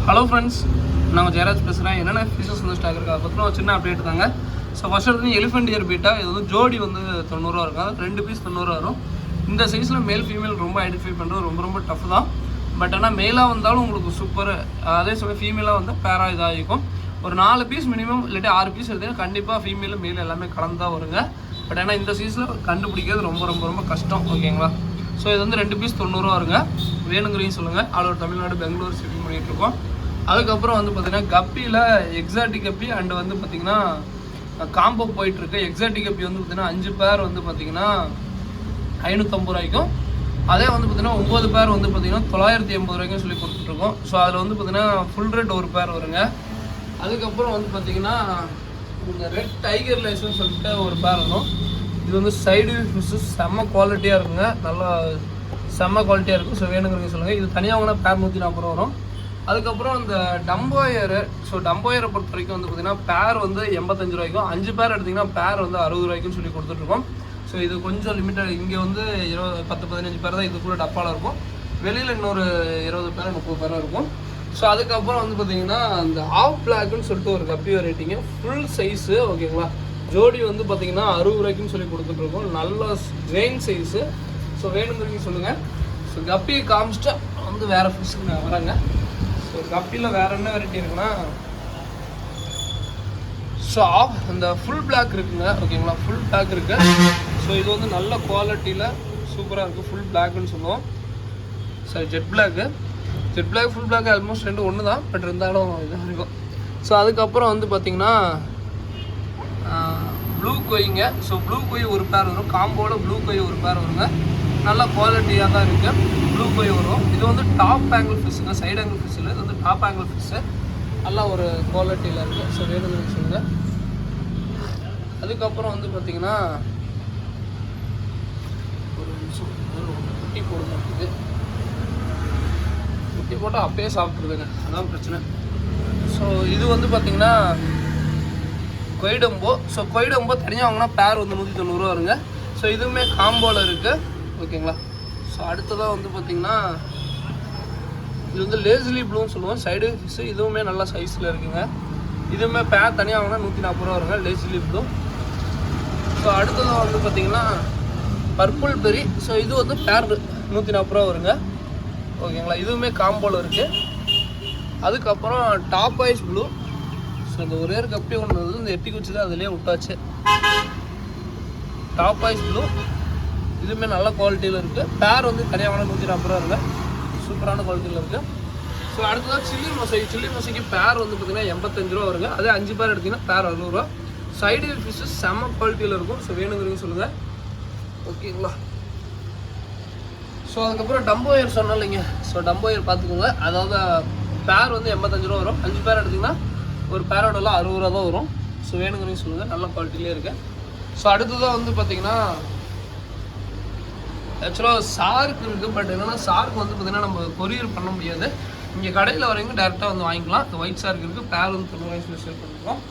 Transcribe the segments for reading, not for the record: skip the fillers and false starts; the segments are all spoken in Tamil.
ஹலோ ஃப்ரெண்ட்ஸ், நாங்கள் ஜெயராஜ் பேசுகிறேன். என்னென்ன ஃபீச்சர்ஸ் வந்து ஸ்டாக் இருக்கா பற்றின ஒரு சின்ன அப்டேட் தாங்க. ஸோ ஃபர்ஸ்ட் எடுத்து எலிஃபென்ட் இயர் பீட்டா, இது வந்து ஜோடி வந்து 90 இருக்கும். 2 பீஸ் 90 வரும். இந்த சைஸில் மேல் ஃபீமேல் ரொம்ப ஐடென்டிஃபை பண்ணுறது ரொம்ப டஃப் தான். பட் ஆனால் மேலாக வந்தாலும் உங்களுக்கு சூப்பர், அதே சமயம் ஃபீமேலாக வந்து பேரா இதாக இருக்கும். ஒரு 4 பீஸ் மினிமம் இல்லாட்டி 6 பீஸ் எடுத்தீங்கன்னா கண்டிப்பாக ஃபீமேலும் மேல் எல்லாமே கலந்து தான் வருங்க. பட் ஆனால் இந்த சைஸில் கண்டுபிடிக்கிறது ரொம்ப கஷ்டம். ஓகேங்களா? ஸோ இது வந்து 2 பீஸ் 90 வருங்க. வேணுங்கிறீங்க சொல்லுங்கள். All over Tamil Nadu, Bangalore shipping பண்ணிகிட்ருக்கோம். அதுக்கப்புறம் வந்து பார்த்திங்கன்னா கப்பியில் எக்ஸாட்டிக் கப்பி அண்டு வந்து பார்த்திங்கன்னா காம்போ போயிட்டுருக்கு. எக்ஸாட்டிக் கப்பி வந்து பார்த்திங்கன்னா 5 பேர் வந்து பார்த்திங்கன்னா 550 ரூபாய்க்கும், அதே வந்து பார்த்திங்கன்னா 9 பேர் வந்து பார்த்திங்கன்னா 980 ரூபாய்க்கும் சொல்லி கொடுத்துட்ருக்கோம். ஸோ அதில் வந்து பார்த்திங்கன்னா ஃபுல் ரெட் ஒரு பேர் வருங்க. அதுக்கப்புறம் வந்து பார்த்திங்கன்னா இந்த ரெட் டைகர் லைசன்ஸ் சொல்லிட்டு ஒரு பேர் வரும். இது வந்து சைடு ஃபிஷ்ஷஸ் செம்ம குவாலிட்டியாக இருக்குங்க. நல்லா செம்ம குவாலிட்டியாக இருக்கும். ஸோ வேணுங்கிறீங்க சொல்லுங்கள். இது தனியாக வாங்கினா பேர் 140 ரூபா வரும். அதுக்கப்புறம் இந்த டம்போயரு, ஸோ டம்போயரை பொறுத்த வரைக்கும் வந்து பார்த்திங்கன்னா பேர் வந்து 85 ரூபாய்க்கும், 5 பேர் எடுத்திங்கன்னா பேர் வந்து 60 ரூபாய்க்குன்னு சொல்லி கொடுத்துட்ருக்கோம். ஸோ இது கொஞ்சம் லிமிட்டட். இங்கே வந்து 10-15 பேர் தான் இது கூட டப்பாவில் இருக்கும். வெளியில் இன்னொரு 20 பேர் 30 பேராக இருக்கும். ஸோ அதுக்கப்புறம் வந்து பார்த்திங்கன்னா இந்த ஆஃப் பிளாக்னு சொல்லிட்டு ஒரு கப்பி வெரைட்டிங்க, ஃபுல் சைஸு. ஓகேங்களா? ஜோடி வந்து பார்த்திங்கன்னா 60 ரூபாய்க்குன்னு சொல்லி கொடுத்துட்ருக்கோம். நல்ல கிரெயின் சைஸு. ஸோ வேணுங்கிறீங்க சொல்லுங்கள். ஸோ கப்பியை காமிச்சிட்டா வந்து வேறு ஃபிஷ்ஷுக்கு நான் வரேங்க. ஸோ கப்பியில் வேறு என்ன வெரைட்டி இருக்குன்னா, ஸோ இந்த ஃபுல் பிளாக் இருக்குங்க. ஓகேங்களா? ஃபுல் பிளாக் இருக்குது. ஸோ இது வந்து நல்ல குவாலிட்டியில் சூப்பராக இருக்குது. ஃபுல் பிளாக்னு சொல்லுவோம். சரி, jet black full black almost ரெண்டு ஒன்று தான். பட் இருந்தாலும் இதாக இருக்கும். ஸோ அதுக்கப்புறம் வந்து பார்த்திங்கன்னா ப்ளூ கொய்ங்க. ஸோ ப்ளூ கொய் ஒரு பேர் வரும். காம்போட ப்ளூ கொய் ஒரு பேர் வருங்க. நல்ல குவாலிட்டியாக தான் இருக்குது. ப்ளூ கொய் வரும். இது வந்து டாப் ஆங்கிள் ஃபிஷ்ஷுங்க, சைடு ஆங்கிள் ஃபிஷ் இல்லை. இது வந்து டாப் ஆங்கிள் ஃபிஷ்ஷு. நல்லா ஒரு குவாலிட்டியில் இருக்குது. ஸோ வேணும்னு சொல்லுங்கள். அதுக்கப்புறம் வந்து பார்த்திங்கன்னா ஒரு நிமிஷம் குட்டி போட மாட்டேங்குது. குட்டி போட்டால் அப்பயே சாப்பிட்ருதுங்க, அதான் பிரச்சனை. ஸோ இது வந்து பார்த்திங்கன்னா கொய்டம்போ. ஸோ கொய்டம்போ தனியாக வாங்கினா பேர் வந்து 190 ரூபா வருங்க. ஸோ இதுவுமே காம்போவில் இருக்குது. ஓகேங்களா? ஸோ அடுத்ததாக வந்து பார்த்திங்கன்னா இது வந்து லேஸ்லி ப்ளூன்னு சொல்லுவோம், சைடு ஃபிஷ்ஷு. இதுவுமே நல்லா சைஸில் இருக்குங்க. இதுவுமே பேர் தனியாக வாங்கினா 140 ரூபா வருங்க, லேஸ்லி ப்ளூ. ஸோ அடுத்ததாக வந்து பார்த்திங்கன்னா பர்பிள் பெரி. ஸோ இது வந்து பேர் 140 ரூபா வருங்க. ஓகேங்களா? இதுவுமே காம்போவில் இருக்குது. அதுக்கப்புறம் டாப் ஐஸ் ப்ளூ. ஸோ இந்த ஒரே ஒரு கப்பி ஒன்று வந்து இந்த எட்டி குச்சி தான் அதிலே விட்டாச்சு. டாப் ஐஸ் ப்ளூ இதுவுமே நல்ல குவாலிட்டியில் இருக்குது. பேர் வந்து தனியாக வாங்கினா 140 ரூபா வருங்க. சூப்பரான குவாலிட்டியில் இருக்குது. ஸோ அடுத்ததாக சில்லி மொசைக்கு பேர் வந்து பார்த்திங்கன்னா 85 ரூபா வருங்க. அதே 5 பேர் எடுத்திங்கன்னா பேர் 60 ரூபா. சைடு ஃபிஷ்ஷஸ் செம்ம குவாலிட்டியில் இருக்கும். ஸோ வேணுங்கிறீங்க சொல்லுங்கள். ஓகேங்களா? ஸோ அதுக்கப்புறம் டம்போயர் சொன்னோம் இல்லைங்க. ஸோ டம்போயர் பார்த்துக்கோங்க. அதாவது பேர் வந்து 85 ரூபா வரும். 5 பேர் எடுத்திங்கன்னா ஒரு பேரோடலாம் 60 ரூபா தான் வரும். ஸோ வேணுங்கிறீங்க சொல்லுங்கள். நல்ல குவாலிட்டியிலே இருக்குது. ஸோ அடுத்ததாக வந்து பார்த்திங்கன்னா ஆக்சுவலாக ஷார்க் இருக்குது. பட் என்னென்னா ஷார்க் வந்து பார்த்திங்கன்னா நம்ம கொரியர் பண்ண முடியாது. இங்கே கடையில் வரவங்க டேரெக்டாக வந்து வாங்கிக்கலாம். இந்த ஒயிட் ஷார்க் இருக்குது. பேர் வந்து 90 ரூபாய்க்கு சேல் பண்ணிருக்கோம்.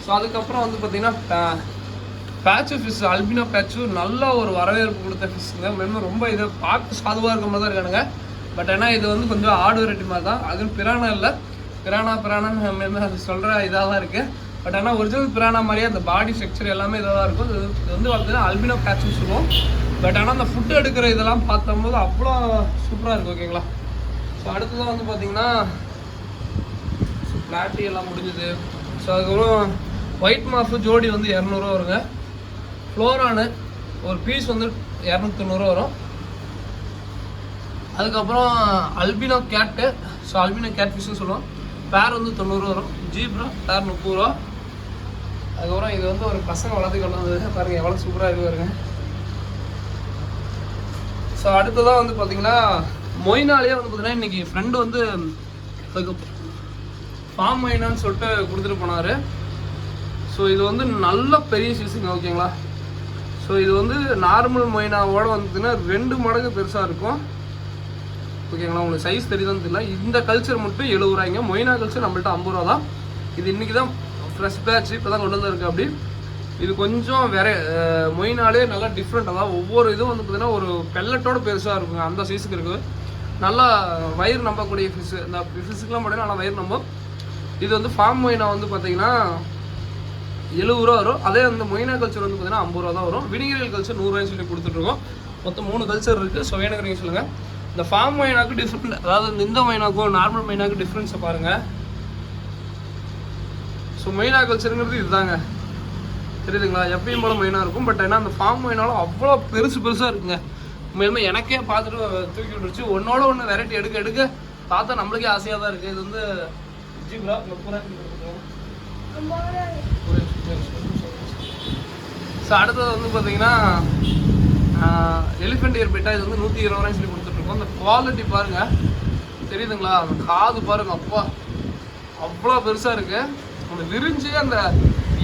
ஸோ அதுக்கப்புறம் வந்து பார்த்திங்கன்னா பேட்சு ஃபிஷ், அல்பினோ பேட்சு நல்ல ஒரு வரவேற்பு கொடுத்த ஃபிஷ்ஷுங்க. மென்ம ரொம்ப இதை பார்த்து சாதுவாக இருக்க மாதிரி தான் இருக்கானுங்க. பட் ஏன்னா இது வந்து கொஞ்சம் ஆடு வெரைட்டி மாதிரி தான். அதுவும் பிரானா இல்லை. பிரானான்னு மென்ம அது சொல்கிற இதாக தான் இருக்குது. பட் ஆனால் ஒரிஜினல் பிரானா மாதிரியே அந்த பாடி ஸ்ட்ரக்சர் எல்லாமே இதாக தான் இருக்கும். இது வந்து பார்த்திங்கன்னா அல்பினோ பேட்சுன்னு சொல்லுவோம். பட் ஆனால் அந்த ஃபுட்டு எடுக்கிற இதெல்லாம் பார்த்தம்போது அவ்வளோ சூப்பராக இருக்கும். ஓகேங்களா? ஸோ அடுத்ததான் வந்து பார்த்திங்கன்னா பிளாட்டி எல்லாம் முடிஞ்சுது. ஸோ அதுக்கப்புறம் ஒயிட் மாஃபு ஜோடி வந்து 200 ரூபா வருங்க. ஃப்ளோரானு ஒரு பீஸ் வந்து 290 ரூபா வரும். அதுக்கப்புறம் அல்பினோ கேட்டு. ஸோ அல்பினோ கேட் ஃபிஷ்ஷுன்னு சொல்லுவோம். பேர் வந்து 90 ரூபா வரும். ஜீப்ரா பேர் 30 ரூபா. அதுக்கப்புறம் இது வந்து ஒரு பசங்க வளர்த்து கொண்டு வந்தது பாருங்கள், எவ்வளோ சூப்பராக இருக்கு பாருங்க. ஸோ அடுத்ததான் வந்து பார்த்திங்கன்னா மொய்னாலே வந்து பார்த்திங்கன்னா இன்றைக்கி ஃப்ரெண்டு வந்து ஃபார்ம் மொய்னான்னு சொல்லிட்டு கொடுத்துட்டு போனார். ஸோ இது வந்து நல்ல பெரிய சைஸுங்க. ஓகேங்களா? ஸோ இது வந்து நார்மல் மொய்னாவோட வந்து 2 மடங்கு பெருசாக இருக்கும். ஓகேங்களா? உங்களுக்கு சைஸ் தெரியுதான்னு தெரியல. இந்த கல்ச்சர் மட்டும் 70 ரூபாய்ங்க. மொய்னா கல்ச்சர் நம்மள்ட்ட 50 ரூபா தான். இது இன்றைக்கி தான் ஃப்ரெஷ் பேட்ச் இப்போ தான் கொண்டு வந்துருக்கு. அப்படி இது கொஞ்சம் வேற மொய்னாலே நல்லா டிஃப்ரெண்ட். அதாவது ஒவ்வொரு இதுவும் வந்து பார்த்திங்கன்னா ஒரு பெல்லட்டோட பெருசாக இருக்குங்க. அந்த சைஸுக்கு இருக்குது. நல்லா வயிறு நம்பக்கூடிய ஃபிஷ்ஷு. இந்த ஃபிஷ்ஷுக்கெலாம் பார்த்தீங்கன்னா நல்லா வயிறு நம்பும். இது வந்து ஃபார்ம் மொயினா வந்து பார்த்தீங்கன்னா 70 ரூபா வரும். அதே வந்து மொயினா கல்ச்சர் வந்து பார்த்தீங்கன்னா 50 ரூபா தான் வரும். வினிகரியல் கல்ச்சர் 100 ரூபாய்னு சொல்லி கொடுத்துட்ருக்கோம். மொத்தம் 3 கல்ச்சர் இருக்குது. ஸோ வேணுங்கிறீங்க சொல்லுங்கள். இந்த ஃபார்ம் மொயினாக்கு டிஃப்ரெண்ட், அதாவது இந்த மொயினாக்கும் நார்மல் மொயினாக்கு டிஃப்ரென்ஸை பாருங்கள். ஸோ மொயினா கல்ச்சருங்கிறது இதுதாங்க, தெரியுதுங்களா? எப்பயும் போல மொயினா இருக்கும். பட் ஏன்னா அந்த ஃபார்ம் மொயினாலும் அவ்வளோ பெருசாக இருக்குங்க. உண்மையுமே எனக்கே பார்த்துட்டு தூக்கி விட்டுருச்சு. ஒன்னோட ஒன்று வெரைட்டி எடுக்க பார்த்தா நம்மளுக்கே ஆசையாக தான் இருக்குது. இது வந்து ஜீப்ரா பூரா. ஸோ அடுத்தது வந்து பார்த்தீங்கன்னா எலிஃபெண்ட் இயர் பீட்டா. இது வந்து 120 ரூபாய்னு சொல்லி கொடுத்துட்ருக்கோம். அந்த குவாலிட்டி பாருங்கள், தெரியுதுங்களா? அந்த காது பாருங்கள், அப்பா அவ்வளோ பெருசாக இருக்குது. அந்த விரிஞ்சு அந்த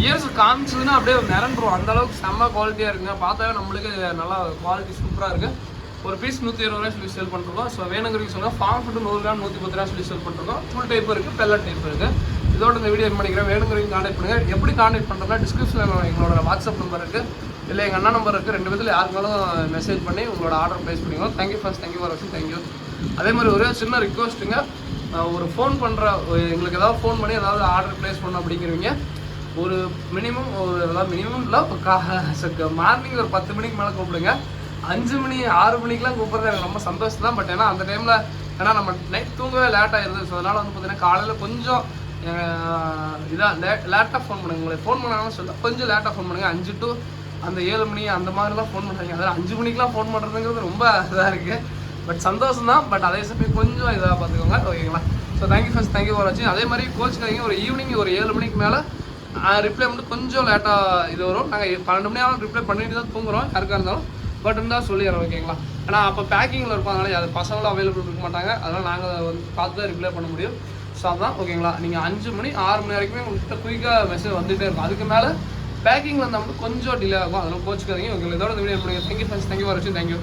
இயர்ஸ் காமிச்சதுன்னா அப்படியே மிரண்டுரும். அந்தளவுக்கு செம்ம குவாலிட்டியாக இருக்குங்க. பார்த்தாவே நம்மளுக்கு நல்லா குவாலிட்டி சூப்பராக இருக்குது. ஒரு பீஸ் 120 ரூபாய் சொல்லி சேல் பண்ணுறோம். ஸோ வேணுங்கிறீங்க சொல்லுங்கள். ஃபார்ம் ஃபுட்டு 100 கிராம் 110 ரூபா சொல்லி சேல் பண்ணுறோம். ஃபுல் டைப் இருக்குது, பெல்லட் டைப் இருக்குது. இதோட இந்த வீடியோ பண்ணிக்கிறேன். வேணுங்கிறீங்க கான்டாக்ட் பண்ணுங்கள். எப்படி கான்டாக்ட் பண்ணுறோம்னா டிஸ்கிரிப்ஷனில் எங்களோட வாட்ஸ்அப் நம்பர் இருக்குது, இல்லை எங்கள் அண்ணா நம்பர் இருக்குது. 2 பேத்தில் யாருக்காலும் மெசேஜ் பண்ணி உங்களோட ஆர்டர் ப்ளேஸ் பண்ணிக்கோங்க. தேங்க்யூ ஃபர்ஸ்ட், தேங்க்யூ ஃபார் வாட்சிங், தேங்க்யூ. அதே மாதிரி ஒரே சின்ன ரிக்வஸ்ட்டுங்க, ஒரு ஃபோன் பண்ணுற எங்களுக்கு ஏதாவது ஃபோன் பண்ணி ஏதாவது ஆர்டர் ப்ளேஸ் பண்ணணும் அப்படிங்கிறவங்க ஒரு மினிமம் இல்லை மார்னிங் ஒரு 10 மணிக்கு மேலே கூப்பிடுங்க. 5 மணி 6 மணிக்கெலாம் கூப்பிட்றது எனக்கு ரொம்ப சந்தோஷம் தான். பட் ஏன்னா அந்த டைமில் ஏன்னா நம்ம நைட் தூங்கவே லேட் ஆகிடுது. ஸோ அதனால் வந்து பார்த்தீங்கன்னா காலையில் கொஞ்சம் லேட்டாக ஃபோன் பண்ணுங்க. உங்களுக்கு ஃபோன் பண்ணாங்கன்னு சொல்ல கொஞ்சம் லேட்டாக ஃபோன் பண்ணுங்கள். 5 to அந்த 7 மணி அந்த மாதிரிலாம் ஃபோன் பண்ணுறாங்க. அதாவது 5 மணிக்கெலாம் ஃபோன் பண்ணுறதுங்கிறது ரொம்ப இதாக இருக்குது. பட் சந்தோஷம் தான். பட் அதே சமயம் கொஞ்சம் இதாக பார்த்துக்கோங்க, ஓகேங்களா? So thank you first, thank you for வாட்சிங். அதே மாதிரி கோச்சுக்காதீங்க, ஒரு ஈவினிங் ஒரு 7 மணிக்கு மேலே ரிப்ளை மட்டும் கொஞ்சம் லேட்டாக இது வரும். நாங்கள் 12 மணி ஆகும் ரிப்ளை பண்ணிட்டு தான் தூங்குறோம் யாருக்காக இருந்தாலும். பட் இருந்தால் சொல்லிடுறோம், ஓகேங்களா? ஏன்னா அப்போ பேக்கிங்கில் இருப்போம், அதனால் அது பசங்களும் அவைலபிள் இருக்க மாட்டாங்க. அதனால் நாங்கள் வந்து பார்த்து தான் ரிப்ளை பண்ண முடியும். ஸோ அதான், ஓகேங்களா? நீங்கள் 5 மணி 6 மணி வரைக்குமே உங்கள்கிட்ட குயிக்காக மெசேஜ் வந்துகிட்டே இருக்கும். அதுக்கு மேலே பேக்கிங்கில் இருந்தால் மட்டும் கொஞ்சம் டிலே ஆகும். அதனால் கோச்சுக்காதீங்க, ஓகேங்களா? இதோட இந்த வீடியோ பண்ணுங்கள். தேங்க்யூ ஃபர்ஸ்ட், தேங்க்யூ ஃபார் வாட்சிங், தேங்க்யூ.